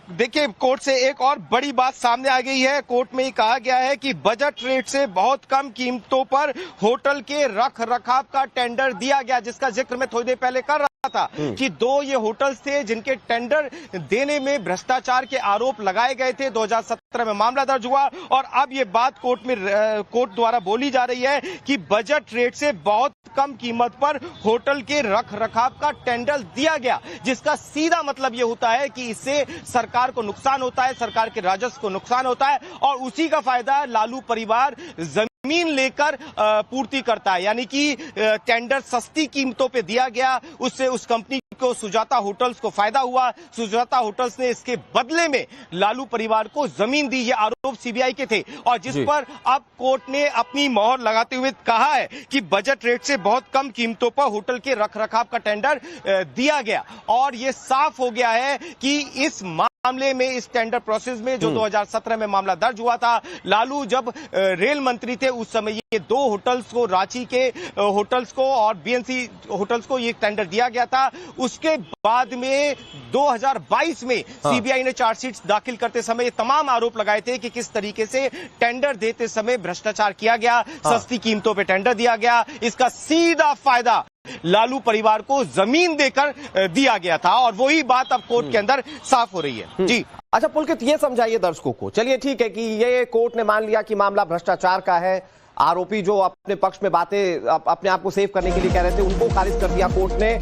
देखिए कोर्ट से एक और बड़ी बात सामने आ गई है। कोर्ट में ही कहा गया है कि बजट रेट से बहुत कम कीमतों पर होटल के रख रखाव का टेंडर दिया गया, जिसका जिक्र मैं थोड़ी देर पहले कर रहा था कि दो ये होटल्स थे जिनके टेंडर देने में भ्रष्टाचार के आरोप लगाए गए थे। 2017 में मामला दर्ज हुआ और अब ये बात कोर्ट द्वारा बोली जा रही है कि बजट रेट से बहुत कम कीमत पर होटल के रख रखाव का टेंडर दिया गया, जिसका सीधा मतलब ये होता है कि इससे सरकार को नुकसान होता है, सरकार के राजस्व को नुकसान होता है और उसी का फायदा लालू परिवार जमीन लेकर पूर्ति करता है। यानी कि टेंडर सस्ती कीमतों पे दिया गया, उससे उस कंपनी को सुजाता होटल्स को फायदा हुआ। सुजाता होटल्स ने इसके बदले में लालू परिवार को जमीन दी। ये आरोप सीबीआई के थे और जिस पर अब कोर्ट ने अपनी मोहर लगाते हुए कहा है कि बजट रेट से बहुत कम कीमतों पर होटल के रखरखाव का टेंडर दिया गया और ये साफ हो गया है कि इस मामले में, इस टेंडर प्रोसेस में जो 2017 में मामला दर्ज हुआ था, लालू जब रेल मंत्री थे उस समय ये दो होटल्स को, रांची के होटल्स को और बीएनसी होटल्स को ये टेंडर दिया गया था। उसके बाद में 2022 में सीबीआई ने चार्जशीट दाखिल करते समय ये तमाम आरोप लगाए थे कि किस तरीके से टेंडर देते समय भ्रष्टाचार किया गया, सस्ती कीमतों पर टेंडर दिया गया। इसका सीधा फायदा लालू परिवार को जमीन देकर दिया गया था और वही बात अब कोर्ट के अंदर साफ हो रही है। जी अच्छा पुलकित, ये समझाइए दर्शकों को। चलिए ठीक है कि ये कोर्ट ने मान लिया कि मामला भ्रष्टाचार का है, आरोपी जो अपने पक्ष में बातें अपने आप को सेव करने के लिए कह रहे थे उनको खारिज कर दिया कोर्ट ने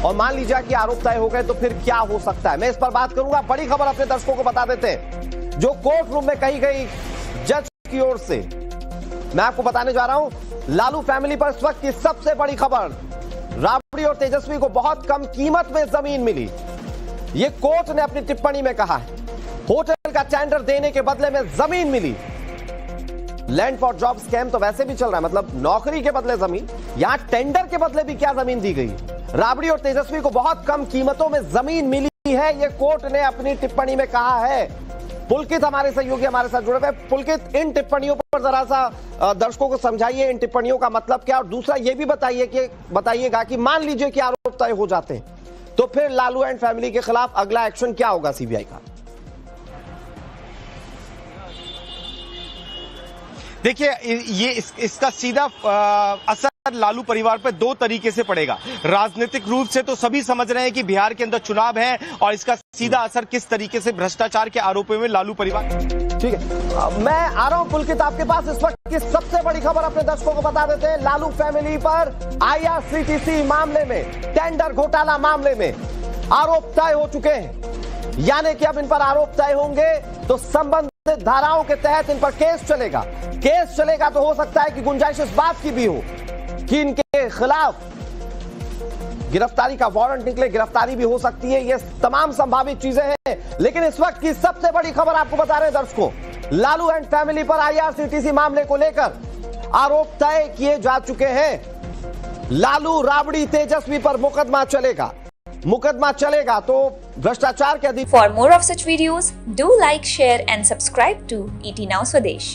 और मान लीजिए कि आरोप तय हो गए, तो फिर क्या हो सकता है, मैं इस पर बात करूंगा। बड़ी खबर अपने दर्शकों को बता देते हैं जो कोर्ट रूम में कही गई जज की ओर से, मैं आपको बताने जा रहा हूं। लालू फैमिली पर इस वक्त की सबसे बड़ी खबर, राबड़ी और तेजस्वी को बहुत कम कीमत में जमीन मिली। यह कोर्ट ने अपनी टिप्पणी में कहा है। होटल का टेंडर देने के बदले में जमीन मिली। लैंड फॉर जॉब स्कैम तो वैसे भी चल रहा है, मतलब नौकरी के बदले जमीन, यहां टेंडर के बदले भी क्या जमीन दी गई। राबड़ी और तेजस्वी को बहुत कम कीमतों में जमीन मिली है, यह कोर्ट ने अपनी टिप्पणी में कहा है। पुलकित हमारे सहयोगी हमारे साथ जुड़े हुए। पुलकित, इन टिप्पणियों पर जरा सा दर्शकों को समझाइए, इन टिप्पणियों का मतलब क्या, और दूसरा ये भी बताइएगा कि मान लीजिए कि आरोप तय हो जाते हैं तो फिर लालू एंड फैमिली के खिलाफ अगला एक्शन क्या होगा सीबीआई का। देखिए ये इसका सीधा असर लालू परिवार पर दो तरीके से पड़ेगा। राजनीतिक रूप से तो सभी समझ रहे हैं कि बिहार के अंदर चुनाव है और इसका सीधा असर किस तरीके से भ्रष्टाचार के आरोपों में लालू परिवार। ठीक है, मैं आ रहा हूं पुलकित आपके पास। इस वक्त की सबसे बड़ी खबर अपने दर्शकों को बता देते हैं। लालू फैमिली पर आईआरसीटीसी मामले में, टेंडर घोटाला मामले में आरोप तय हो चुके हैं। यानी कि अब इन पर आरोप तय होंगे तो संबंधित धाराओं के तहत इन पर केस चलेगा। केस चलेगा तो हो सकता है कि गुंजाइश इस बात की भी हो कि इनके खिलाफ गिरफ्तारी का वारंट निकले, गिरफ्तारी भी हो सकती है। ये तमाम संभावित चीजें हैं, लेकिन इस वक्त की सबसे बड़ी खबर आपको बता रहे हैं दर्शकों, लालू एंड फैमिली पर आईआरसीटीसी मामले को लेकर आरोप तय किए जा चुके हैं। लालू, राबड़ी, तेजस्वी पर मुकदमा चलेगा। मुकदमा चलेगा तो भ्रष्टाचार के अधिक। For more of such videos, do like, share and subscribe to ET Now Swadesh.